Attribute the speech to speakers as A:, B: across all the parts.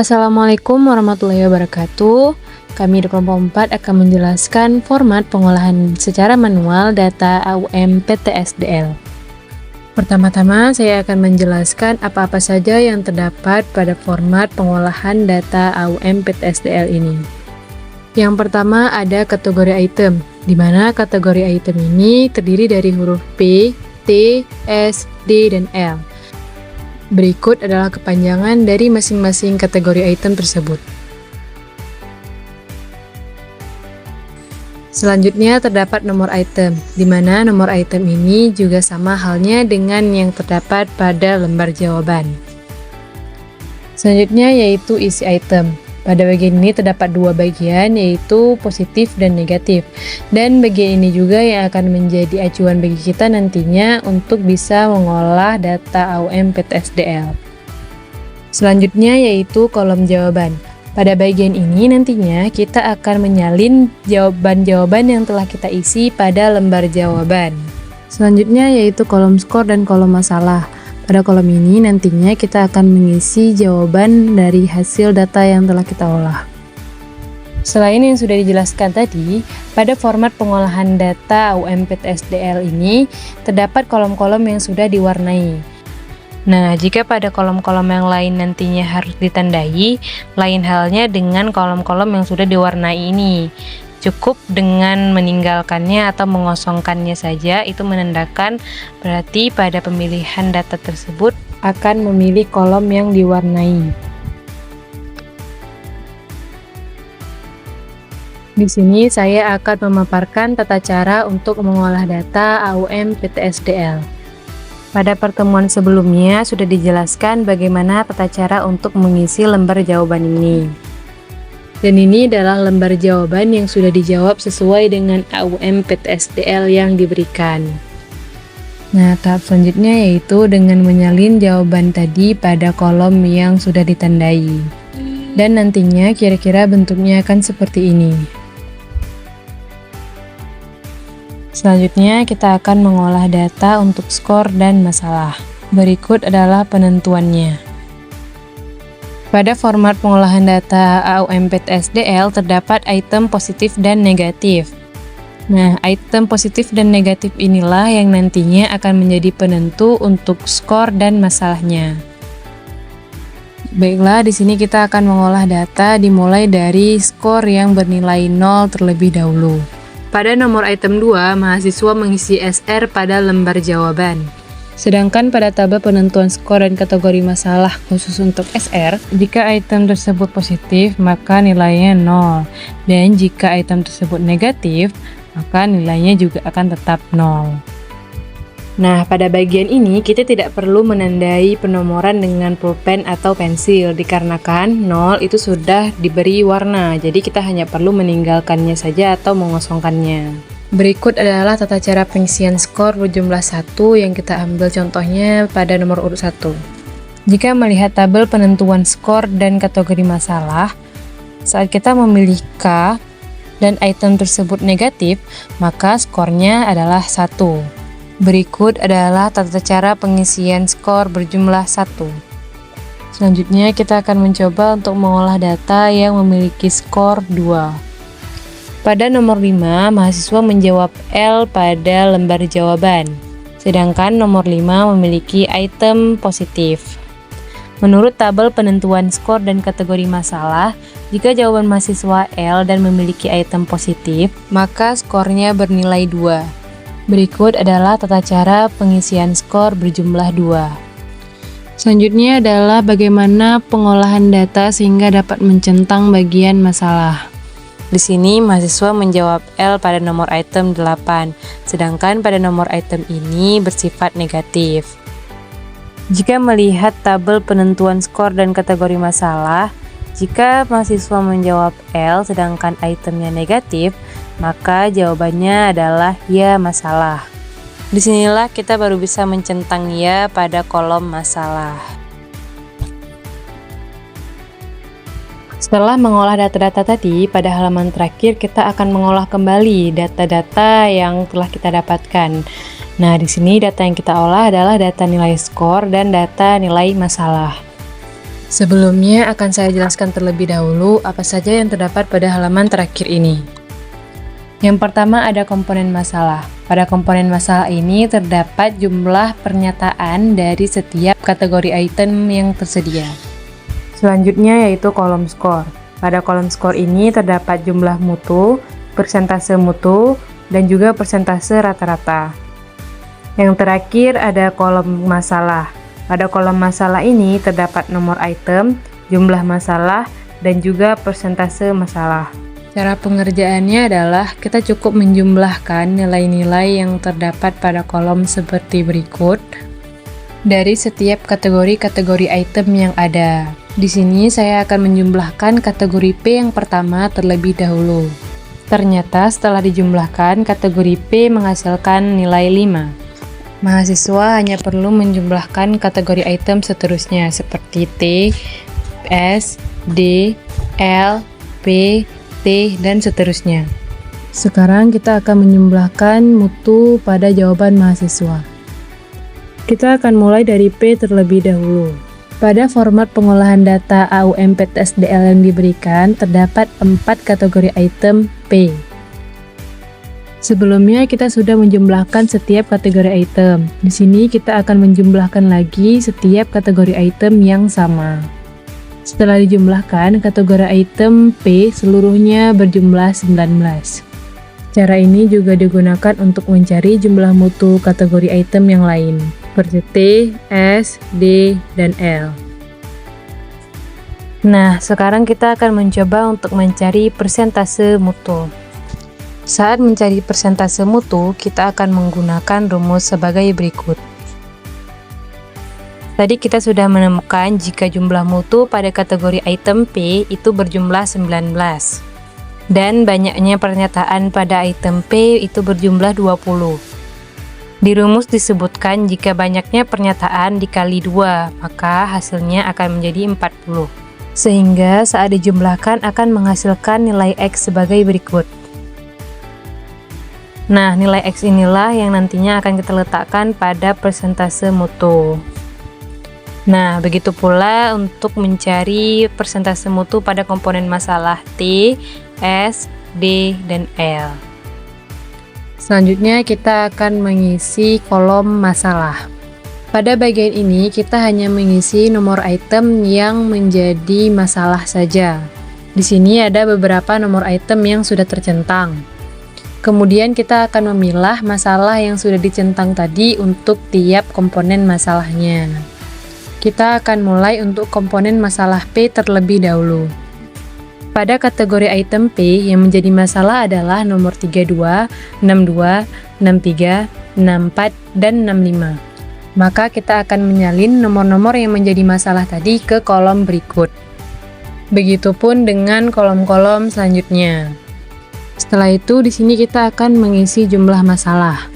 A: Assalamualaikum warahmatullahi wabarakatuh. Kami di kelompok 4 akan menjelaskan format pengolahan secara manual data AUM PTSDL. Pertama-tama saya akan menjelaskan apa-apa saja yang terdapat pada format pengolahan data AUM PTSDL ini. Yang pertama ada kategori item, di mana kategori item ini terdiri dari huruf P, T, S, D, dan L. Berikut adalah kepanjangan dari masing-masing kategori item tersebut. Selanjutnya terdapat nomor item, di mana nomor item ini juga sama halnya dengan yang terdapat pada lembar jawaban. Selanjutnya yaitu isi item. Pada bagian ini terdapat dua bagian, yaitu positif dan negatif. Dan bagian ini juga yang akan menjadi acuan bagi kita nantinya untuk bisa mengolah data AUM PTSDL. Selanjutnya yaitu kolom jawaban. Pada bagian ini nantinya kita akan menyalin jawaban-jawaban yang telah kita isi pada lembar jawaban. Selanjutnya yaitu kolom skor dan kolom masalah. Pada kolom ini nantinya kita akan mengisi jawaban dari hasil data yang telah kita olah. Selain yang sudah dijelaskan tadi, pada format pengolahan data AUM PTSDL ini terdapat kolom-kolom yang sudah diwarnai. Nah, jika pada kolom-kolom yang lain nantinya harus ditandai, lain halnya dengan kolom-kolom yang sudah diwarnai ini. Cukup dengan meninggalkannya atau mengosongkannya saja, itu menandakan berarti pada pemilihan data tersebut akan memilih kolom yang diwarnai. Di sini saya akan memaparkan tata cara untuk mengolah data AUM PTSDL. Pada pertemuan sebelumnya sudah dijelaskan bagaimana tata cara untuk mengisi lembar jawaban ini. Dan ini adalah lembar jawaban yang sudah dijawab sesuai dengan AUM PTSDL yang diberikan. Nah, tahap selanjutnya yaitu dengan menyalin jawaban tadi pada kolom yang sudah ditandai. Dan nantinya kira-kira bentuknya akan seperti ini. Selanjutnya kita akan mengolah data untuk skor dan masalah. Berikut adalah penentuannya. Pada format pengolahan data AUM PTSDL terdapat item positif dan negatif. Nah, item positif dan negatif inilah yang nantinya akan menjadi penentu untuk skor dan masalahnya. Baiklah, di sini kita akan mengolah data dimulai dari skor yang bernilai 0 terlebih dahulu. Pada nomor item 2, mahasiswa mengisi SR pada lembar jawaban. Sedangkan pada tabel penentuan skor dan kategori masalah khusus untuk SR, jika item tersebut positif, maka nilainya 0. Dan jika item tersebut negatif, maka nilainya juga akan tetap 0. Nah, pada bagian ini kita tidak perlu menandai penomoran dengan pulpen atau pensil, dikarenakan 0 itu sudah diberi warna, jadi kita hanya perlu meninggalkannya saja atau mengosongkannya. Berikut adalah tata cara pengisian skor berjumlah 1 yang kita ambil contohnya pada nomor urut 1. Jika melihat tabel penentuan skor dan kategori masalah, saat kita memilih K dan item tersebut negatif, maka skornya adalah 1. Berikut adalah tata cara pengisian skor berjumlah 1. Selanjutnya kita akan mencoba untuk mengolah data yang memiliki skor 2. Pada nomor 5, mahasiswa menjawab L pada lembar jawaban, sedangkan nomor 5 memiliki item positif. Menurut tabel penentuan skor dan kategori masalah, jika jawaban mahasiswa L dan memiliki item positif, maka skornya bernilai 2. Berikut adalah tata cara pengisian skor berjumlah 2. Selanjutnya adalah bagaimana pengolahan data sehingga dapat mencentang bagian masalah. Di sini mahasiswa menjawab L pada nomor item 8, sedangkan pada nomor item ini bersifat negatif. Jika melihat tabel penentuan skor dan kategori masalah, jika mahasiswa menjawab L sedangkan itemnya negatif, maka jawabannya adalah ya masalah. Disinilah kita baru bisa mencentang ya pada kolom masalah. Setelah mengolah data-data tadi, pada halaman terakhir kita akan mengolah kembali data-data yang telah kita dapatkan. Nah, di sini data yang kita olah adalah data nilai skor dan data nilai masalah. Sebelumnya akan saya jelaskan terlebih dahulu apa saja yang terdapat pada halaman terakhir ini. Yang pertama ada komponen masalah. Pada komponen masalah ini terdapat jumlah pernyataan dari setiap kategori item yang tersedia. Selanjutnya yaitu kolom skor. Pada kolom skor ini terdapat jumlah mutu, persentase mutu, dan juga persentase rata-rata. Yang terakhir ada kolom masalah. Pada kolom masalah ini terdapat nomor item, jumlah masalah, dan juga persentase masalah. Cara pengerjaannya adalah kita cukup menjumlahkan nilai-nilai yang terdapat pada kolom seperti berikut dari setiap kategori-kategori item yang ada. Di sini saya akan menjumlahkan kategori P yang pertama terlebih dahulu. Ternyata setelah dijumlahkan, kategori P menghasilkan nilai 5. Mahasiswa hanya perlu menjumlahkan kategori item seterusnya seperti T, S, D, L, P, T, dan seterusnya. Sekarang kita akan menjumlahkan mutu pada jawaban mahasiswa. Kita akan mulai dari P terlebih dahulu. Pada format pengolahan data AUMPTSDL yang diberikan, terdapat 4 kategori item P. Sebelumnya kita sudah menjumlahkan setiap kategori item. Di sini kita akan menjumlahkan lagi setiap kategori item yang sama. Setelah dijumlahkan, kategori item P seluruhnya berjumlah 19. Cara ini juga digunakan untuk mencari jumlah mutu kategori item yang lain, seperti T, S, D, dan L. Nah, sekarang kita akan mencoba untuk mencari persentase mutu. Saat mencari persentase mutu, kita akan menggunakan rumus sebagai berikut. Tadi kita sudah menemukan jika jumlah mutu pada kategori item P itu berjumlah 19. Dan banyaknya pernyataan pada item P itu berjumlah 20. Di rumus disebutkan jika banyaknya pernyataan dikali 2, maka hasilnya akan menjadi 40. Sehingga saat dijumlahkan akan menghasilkan nilai X sebagai berikut. Nah, nilai X inilah yang nantinya akan kita letakkan pada persentase mutu. Nah, begitu pula untuk mencari persentase mutu pada komponen masalah T, S, D, dan L. Selanjutnya kita akan mengisi kolom masalah. Pada bagian ini kita hanya mengisi nomor item yang menjadi masalah saja. Di sini ada beberapa nomor item yang sudah tercentang. Kemudian kita akan memilah masalah yang sudah dicentang tadi untuk tiap komponen masalahnya. Kita akan mulai untuk komponen masalah P terlebih dahulu. Pada kategori item P yang menjadi masalah adalah nomor 32, 62, 63, 64, dan 65. Maka kita akan menyalin nomor-nomor yang menjadi masalah tadi ke kolom berikut. Begitupun dengan kolom-kolom selanjutnya. Setelah itu, di sini kita akan mengisi jumlah masalah.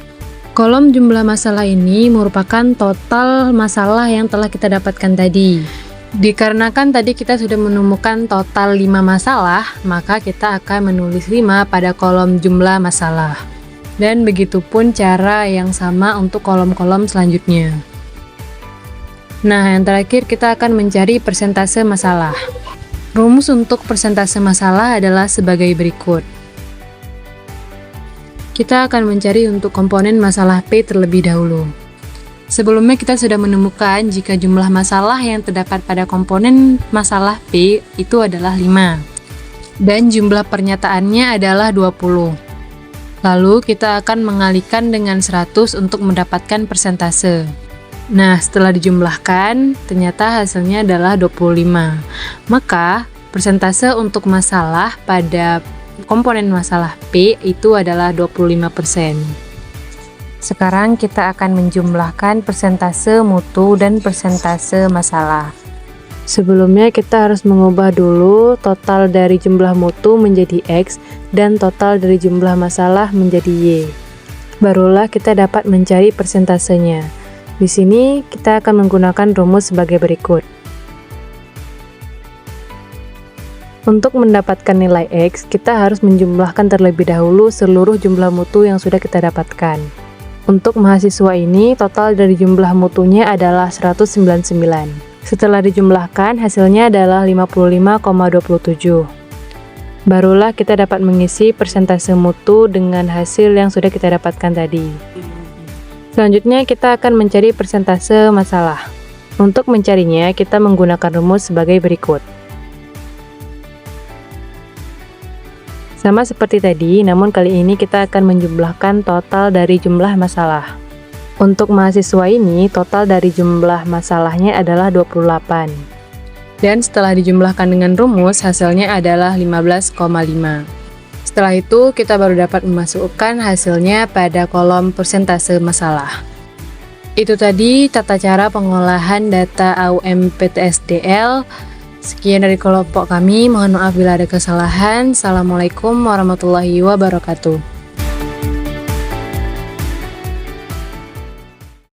A: Kolom jumlah masalah ini merupakan total masalah yang telah kita dapatkan tadi. Dikarenakan tadi kita sudah menemukan total 5 masalah, maka kita akan menulis 5 pada kolom jumlah masalah. Dan begitupun cara yang sama untuk kolom-kolom selanjutnya. Nah, yang terakhir kita akan mencari persentase masalah. Rumus untuk persentase masalah adalah sebagai berikut. Kita akan mencari untuk komponen masalah P terlebih dahulu. Sebelumnya kita sudah menemukan jika jumlah masalah yang terdapat pada komponen masalah P itu adalah 5. Dan jumlah pernyataannya adalah 20. Lalu kita akan mengalikan dengan 100 untuk mendapatkan persentase. Nah, setelah dijumlahkan, ternyata hasilnya adalah 25. Maka, persentase untuk masalah pada komponen masalah P itu adalah 25%. Sekarang kita akan menjumlahkan persentase mutu dan persentase masalah. Sebelumnya kita harus mengubah dulu total dari jumlah mutu menjadi X dan total dari jumlah masalah menjadi Y. Barulah kita dapat mencari persentasenya. Di sini kita akan menggunakan rumus sebagai berikut. Untuk mendapatkan nilai X, kita harus menjumlahkan terlebih dahulu seluruh jumlah mutu yang sudah kita dapatkan. Untuk mahasiswa ini, total dari jumlah mutunya adalah 199. Setelah dijumlahkan, hasilnya adalah 55,27. Barulah kita dapat mengisi persentase mutu dengan hasil yang sudah kita dapatkan tadi. Selanjutnya kita akan mencari persentase masalah. Untuk mencarinya, kita menggunakan rumus sebagai berikut. Sama seperti tadi, namun kali ini kita akan menjumlahkan total dari jumlah masalah. Untuk mahasiswa ini, total dari jumlah masalahnya adalah 28. Dan setelah dijumlahkan dengan rumus, hasilnya adalah 15,5. Setelah itu, kita baru dapat memasukkan hasilnya pada kolom persentase masalah. Itu tadi tata cara pengolahan data AUM-PTSDL. Sekian dari kelompok kami, mohon maaf bila ada kesalahan. Assalamualaikum warahmatullahi wabarakatuh.